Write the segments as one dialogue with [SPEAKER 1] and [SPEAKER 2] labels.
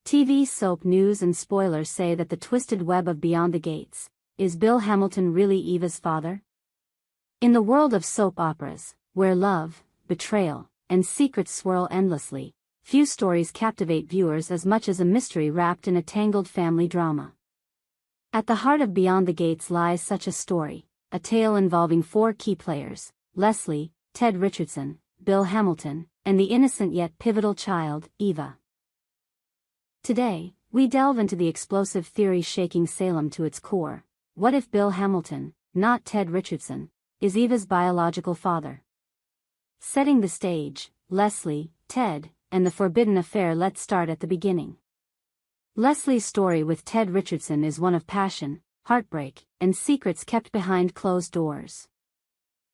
[SPEAKER 1] TV soap news and spoilers say that the twisted web of Beyond the Gates. Is Bill Hamilton really Eva's father? In the world of soap operas, where love, betrayal, and secrets swirl endlessly, few stories captivate viewers as much as a mystery wrapped in a tangled family drama. At the heart of Beyond the Gates lies such a story, a tale involving four key players: Lesie, Ted Richardson, Bill Hamilton, and the innocent yet pivotal child, Eva. Today, we delve into the explosive theory shaking Salem to its core. What if Bill Hamilton, not Ted Richardson, is Eva's biological father? Setting the stage, Lesie, Ted, and the forbidden affair. Let's start at the beginning. Lesie's story with Ted Richardson is one of passion, heartbreak, and secrets kept behind closed doors.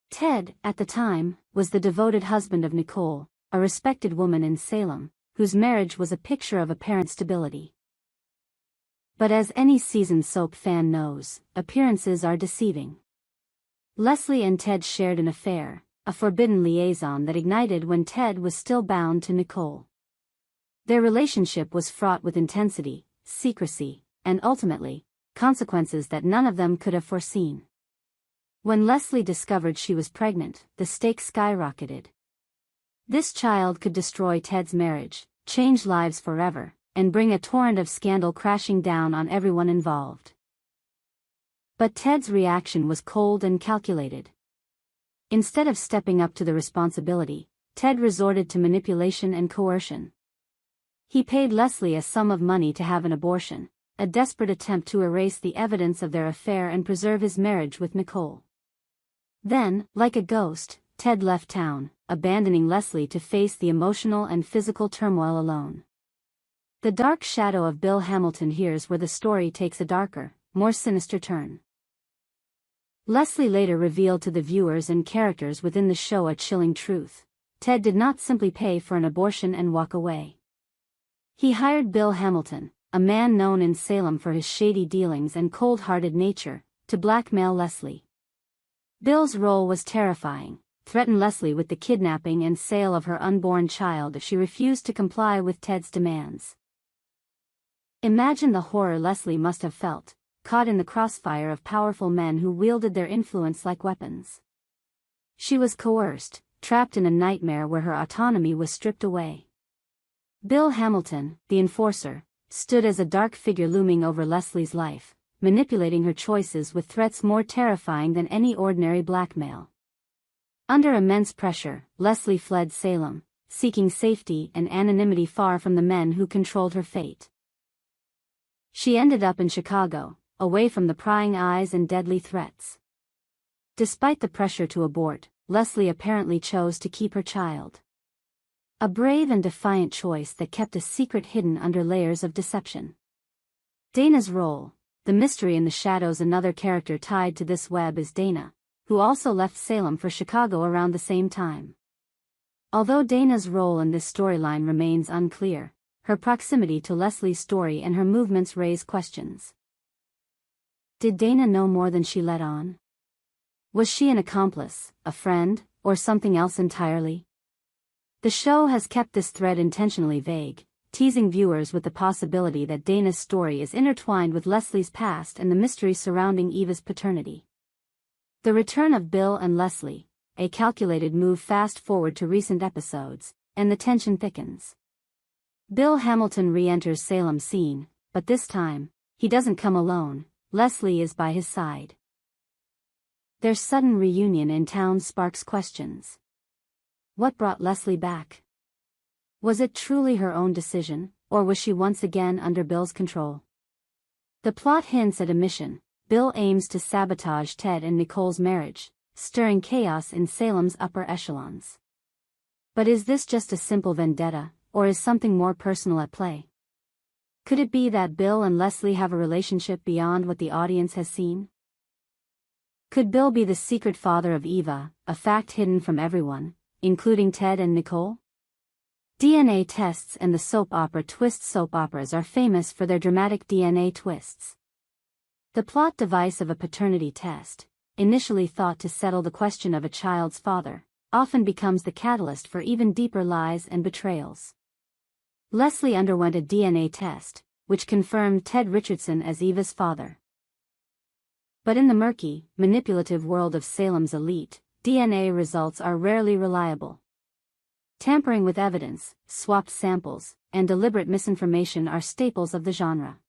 [SPEAKER 1] Ted, at the time, was the devoted husband of Nicole, a respected woman in Salem, whose marriage was a picture of apparent stability. But as any seasoned soap fan knows, appearances are deceiving. Lesie and Ted shared an affair, a forbidden liaison that ignited when Ted was still bound to Nicole. Their relationship was fraught with intensity, secrecy, and ultimately, consequences that none of them could have foreseen. When Lesie discovered she was pregnant, the stakes skyrocketed. This child could destroy Ted's marriage, change lives forever, and bring a torrent of scandal crashing down on everyone involved. But Ted's reaction was cold and calculated. Instead of stepping up to the responsibility, Ted resorted to manipulation and coercion. He paid Lesie a sum of money to have an abortion, a desperate attempt to erase the evidence of their affair and preserve his marriage with Nicole. Then, like a ghost, Ted left town, abandoning Lesie to face the emotional and physical turmoil alone. The dark shadow of Bill Hamilton. Here's where the story takes a darker, more sinister turn. Lesie later revealed to the viewers and characters within the show a chilling truth. Ted did not simply pay for an abortion and walk away. He hired Bill Hamilton, a man known in Salem for his shady dealings and cold-hearted nature, to blackmail Lesie. Bill's role was terrifying: threaten Lesie with the kidnapping and sale of her unborn child if she refused to comply with Ted's demands. Imagine the horror Lesie must have felt, caught in the crossfire of powerful men who wielded their influence like weapons. She was coerced, trapped in a nightmare where her autonomy was stripped away. Bill Hamilton, the enforcer, stood as a dark figure looming over Leslie's life, manipulating her choices with threats more terrifying than any ordinary blackmail. Under immense pressure, Lesie fled Salem, seeking safety and anonymity far from the men who controlled her fate. She ended up in Chicago, away from the prying eyes and deadly threats. Despite the pressure to abort, Lesie apparently chose to keep her child. A brave and defiant choice that kept a secret hidden under layers of deception. Dana's role, the mystery in the shadows. Another character tied to this web is Dana, who also left Salem for Chicago around the same time. Although Dana's role in this storyline remains unclear, her proximity to Leslie's story and her movements raise questions. Did Dana know more than she let on? Was she an accomplice, a friend, or something else entirely? The show has kept this thread intentionally vague, teasing viewers with the possibility that Dana's story is intertwined with Leslie's past and the mystery surrounding Eva's paternity. The return of Bill and Lesie, a calculated move. Fast forward to recent episodes, and the tension thickens. Bill Hamilton re-enters Salem's scene, but this time, he doesn't come alone. Lesie is by his side. Their sudden reunion in town sparks questions. What brought Lesie back? Was it truly her own decision, or was she once again under Bill's control? The plot hints at a mission. Bill aims to sabotage Ted and Nicole's marriage, stirring chaos in Salem's upper echelons. But is this just a simple vendetta, or is something more personal at play? Could it be that Bill and Lesie have a relationship beyond what the audience has seen? Could Bill be the secret father of Eva, a fact hidden from everyone, including Ted and Nicole? DNA tests and the soap opera twist. Soap operas are famous for their dramatic DNA twists. The plot device of a paternity test, initially thought to settle the question of a child's father, often becomes the catalyst for even deeper lies and betrayals. Lesie underwent a DNA test, which confirmed Ted Richardson as Eva's father. But in the murky, manipulative world of Salem's elite, DNA results are rarely reliable. Tampering with evidence, swapped samples, and deliberate misinformation are staples of the genre.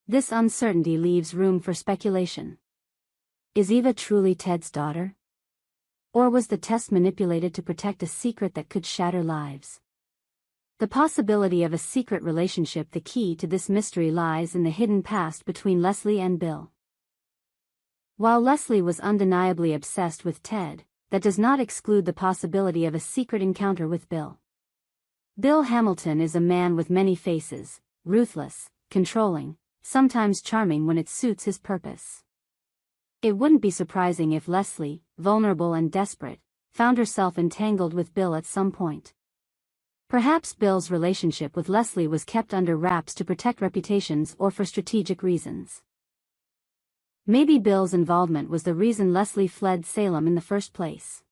[SPEAKER 1] This uncertainty leaves room for speculation. Is Eva truly Ted's daughter? Or was the test manipulated to protect a secret that could shatter lives? The possibility of a secret relationship. The key to this mystery lies in the hidden past between Lesie and Bill. While Lesie was undeniably obsessed with Ted, that does not exclude the possibility of a secret encounter with Bill. Bill Hamilton is a man with many faces, ruthless, controlling, sometimes charming when it suits his purpose. It wouldn't be surprising if Lesie, vulnerable and desperate, found herself entangled with Bill at some point. Perhaps Bill's relationship with Lesie was kept under wraps to protect reputations or for strategic reasons. Maybe Bill's involvement was the reason Lesie fled Salem in the first place.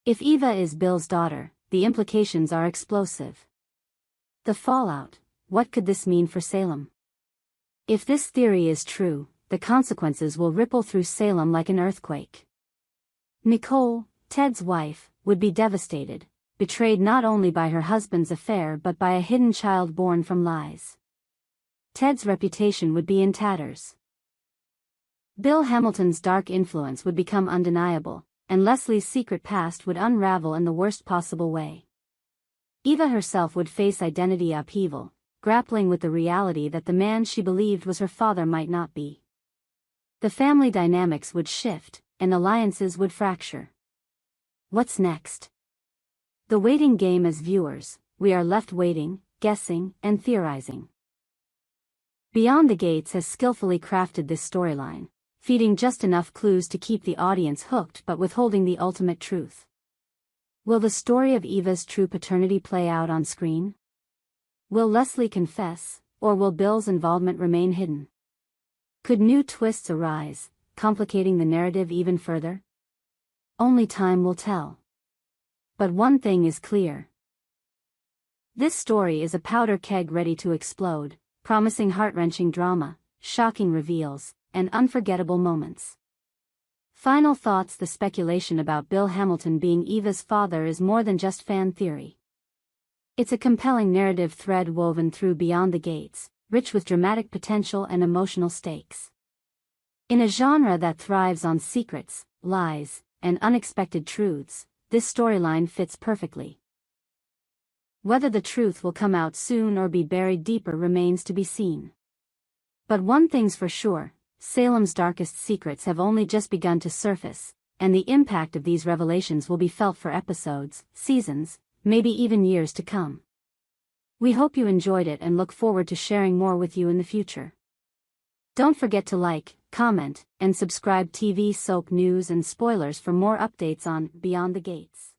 [SPEAKER 1] If Eva is Bill's daughter, the implications are explosive. The fallout: what could this mean for Salem? If this theory is true, the consequences will ripple through Salem like an earthquake. Nicole, Ted's wife, would be devastated, betrayed not only by her husband's affair but by a hidden child born from lies. Ted's reputation would be in tatters. Bill Hamilton's dark influence would become undeniable, and Leslie's secret past would unravel in the worst possible way. Eva herself would face identity upheaval, grappling with the reality that the man she believed was her father might not be. The family dynamics would shift, and alliances would fracture. What's next? The waiting game. As viewers, we are left waiting, guessing, and theorizing. Beyond the Gates has skillfully crafted this storyline, feeding just enough clues to keep the audience hooked but withholding the ultimate truth. Will the story of Eva's true paternity play out on screen? Will Lesie confess, or will Bill's involvement remain hidden? Could new twists arise, complicating the narrative even further? Only time will tell. But one thing is clear. This story is a powder keg ready to explode, promising heart-wrenching drama, shocking reveals, and unforgettable moments. Final thoughts: the speculation about Bill Hamilton being Eva's father is more than just fan theory. It's a compelling narrative thread woven through Beyond the Gates, rich with dramatic potential and emotional stakes. In a genre that thrives on secrets, lies, and unexpected truths, this storyline fits perfectly. Whether the truth will come out soon or be buried deeper remains to be seen. But one thing's for sure: Salem's darkest secrets have only just begun to surface, and the impact of these revelations will be felt for episodes, seasons, maybe even years to come. We hope you enjoyed it and look forward to sharing more with you in the future. Don't forget to like, comment, and subscribe. TV soap news and spoilers for more updates on Beyond the Gates.